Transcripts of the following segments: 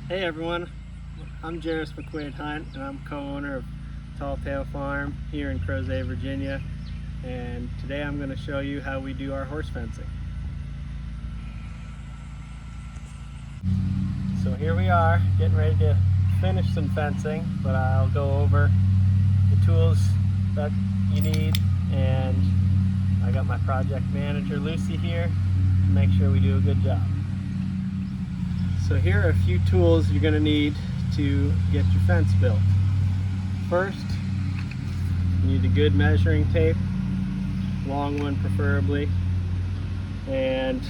Hey everyone, I'm Jairus McQuaid Hunt and I'm co-owner of Tall Tale Farm here in Crozet, Virginia, and today I'm going to show you how we do our horse fencing. So here we are getting ready to finish some fencing, but I'll go over the tools that you need, and I got my project manager Lucy here to make sure we do a good job. So here are a few tools you're going to need to get your fence built. First, you need a good measuring tape, long one preferably, and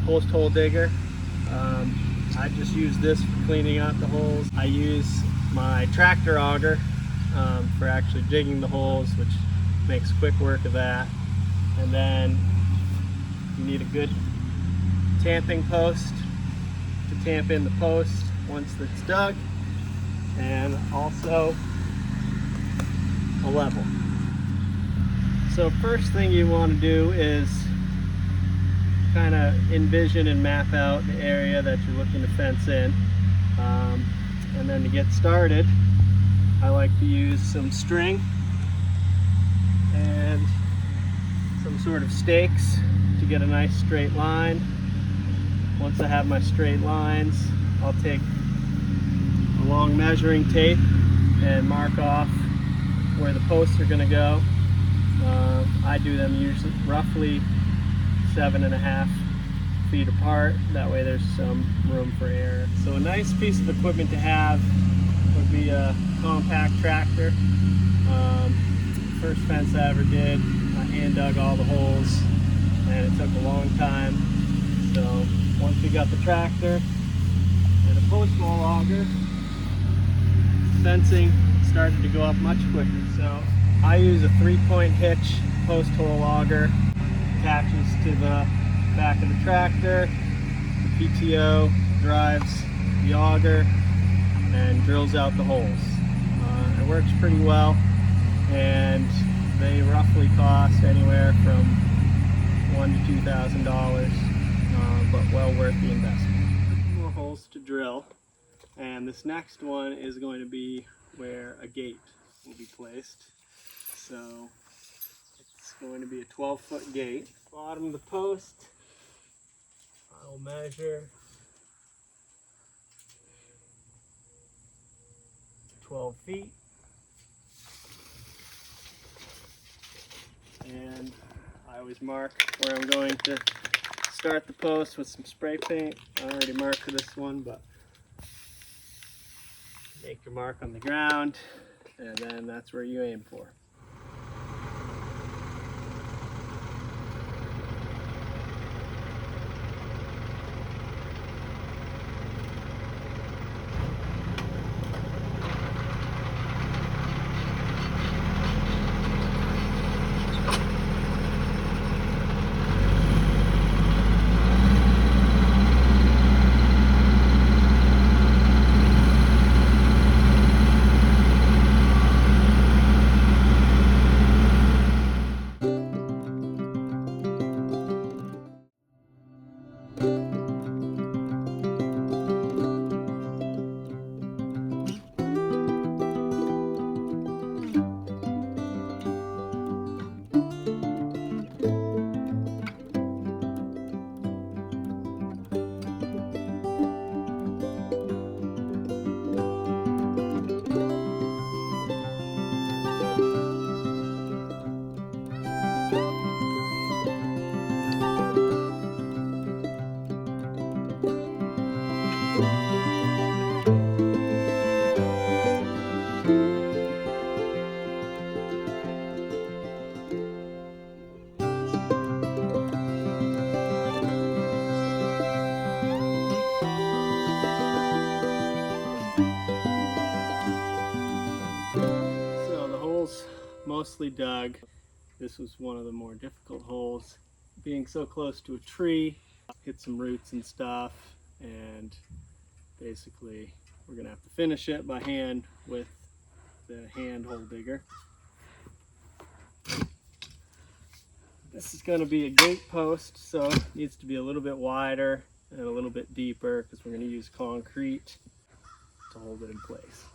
post hole digger. I just use this for cleaning out the holes. I use my tractor auger for actually digging the holes, which makes quick work of that. And then you need a good tamping post to tamp in the post once it's dug, and also a level. So first thing you want to do is kind of envision and map out the area that you're looking to fence in, and then to get started I like to use some string and some sort of stakes to get a nice straight line. Once I have my straight lines, I'll take a long measuring tape and mark off where the posts are going to go. I do them usually roughly 7.5 feet apart. That way there's some room for error. So a nice piece of equipment to have would be a compact tractor. First fence I ever did, I hand dug all the holes and it took a long time. So once we got the tractor and a post hole auger, fencing started to go up much quicker. So I use a 3-point hitch post hole auger, attaches to the back of the tractor. The PTO drives the auger and drills out the holes. It works pretty well, and they roughly cost anywhere from $1,000 to $2,000, but well worth the investment. More holes to drill, and this next one is going to be where a gate will be placed. So it's going to be a 12-foot gate. Bottom of the post, I will measure 12 feet. And I always mark where I'm going to start the post with some spray paint. I already marked for this one, but make your mark on the ground, and then that's where you aim for. Mostly dug. This was one of the more difficult holes. Being so close to a tree, hit some roots and stuff, and basically we're gonna have to finish it by hand with the hand hole digger. This is going to be a gate post, so it needs to be a little bit wider and a little bit deeper because we're going to use concrete to hold it in place.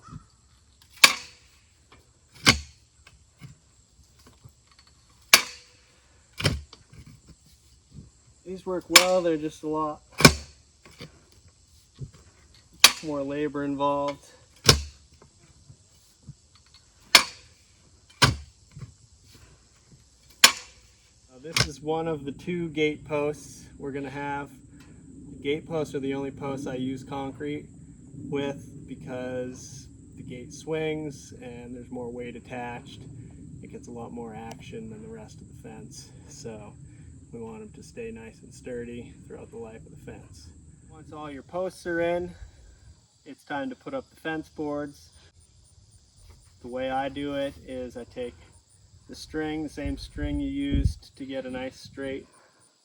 These work well, they're just a lot more labor involved. This is one of the 2 gate posts we're going to have. The gate posts are the only posts I use concrete with because the gate swings and there's more weight attached. It gets a lot more action than the rest of the fence. So we want them to stay nice and sturdy throughout the life of the fence. Once all your posts are in, it's time to put up the fence boards. The way I do it is I take the string, the same string you used to get a nice straight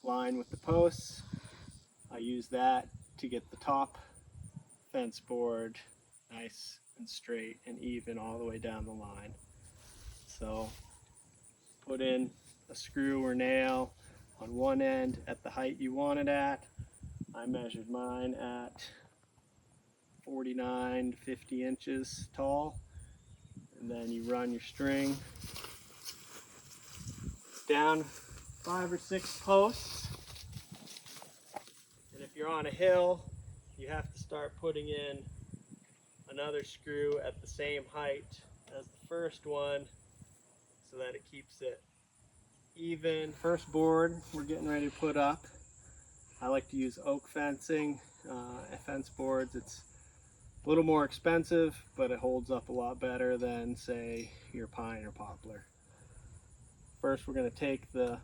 line with the posts. I use that to get the top fence board nice and straight and even all the way down the line. So put in a screw or nail on one end at the height you want it at. I measured mine at 49 to 50 inches tall, and then you run your string down 5 or 6 posts, and if you're on a hill you have to start putting in another screw at the same height as the first one so that it keeps it even. First board we're getting ready to put up, I like to use oak fencing fence boards. It's a little more expensive, but it holds up a lot better than, say, your pine or poplar. First, we're going to take the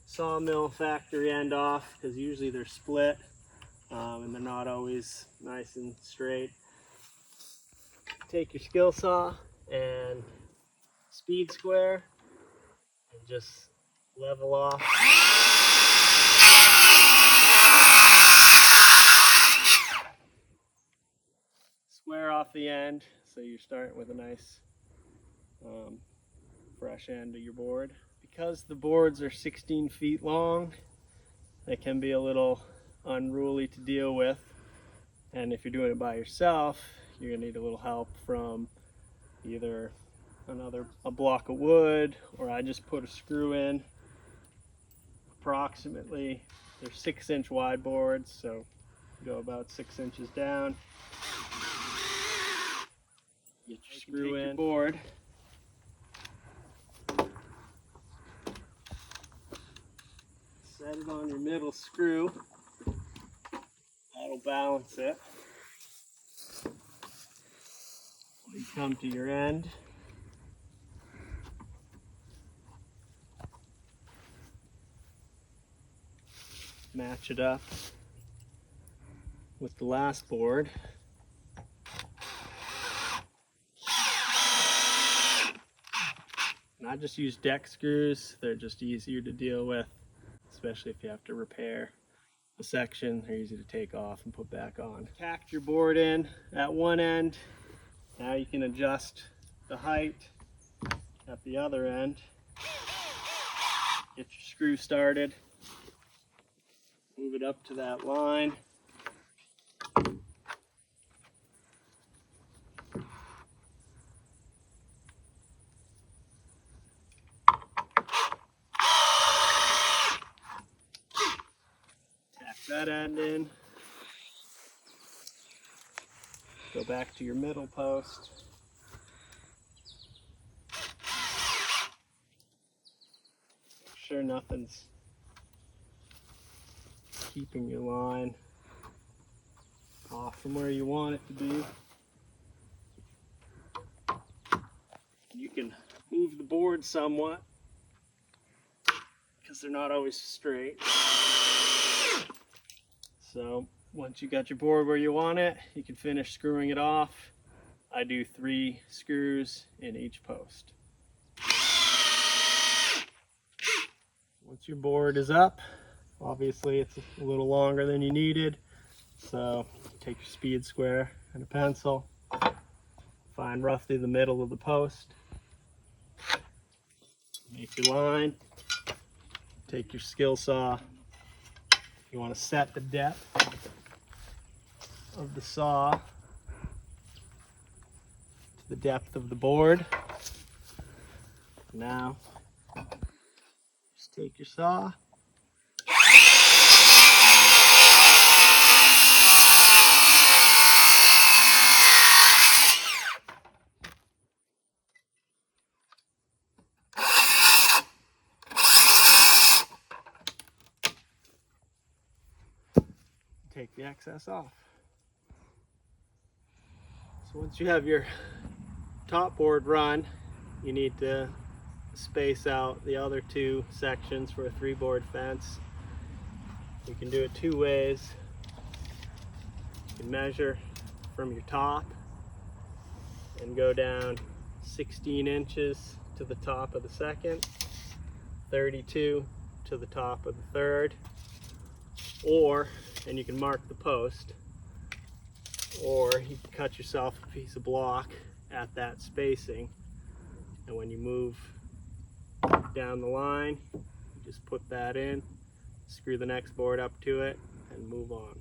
sawmill factory end off because usually they're split and they're not always nice and straight. Take your skill saw and speed square and just level off. Square off the end so you're starting with a nice fresh end of your board. Because the boards are 16 feet long, they can be a little unruly to deal with, and if you're doing it by yourself you're gonna need a little help from either a block of wood, or I just put a screw in. Approximately, they're 6-inch wide boards, so go about 6 inches down. Get your screw in your board. Set it on your middle screw. That'll balance it. You come to your end. Match it up with the last board. And I just use deck screws. They're just easier to deal with, especially if you have to repair a section. They're easy to take off and put back on. Tacked your board in at one end. Now you can adjust the height at the other end. Get your screw started. Move it up to that line. Tack that end in. Go back to your middle post. Make sure nothing's keeping your line off from where you want it to be. You can move the board somewhat because they're not always straight. So once you got your board where you want it, you can finish screwing it off. I do 3 screws in each post. Once your board is up, obviously it's a little longer than you needed, so take your speed square and a pencil, find roughly the middle of the post, make your line, take your skill saw, You want to set the depth of the saw to the depth of the board. Now, just take your saw. Take the excess off. So once you have your top board run, you need to space out the other two sections for a 3-board fence. You can do it 2 ways. You can measure from your top and go down 16 inches to the top of the second, 32 to the top of the third, and you can mark the post, or you can cut yourself a piece of block at that spacing, and when you move down the line, you just put that in, screw the next board up to it, and move on.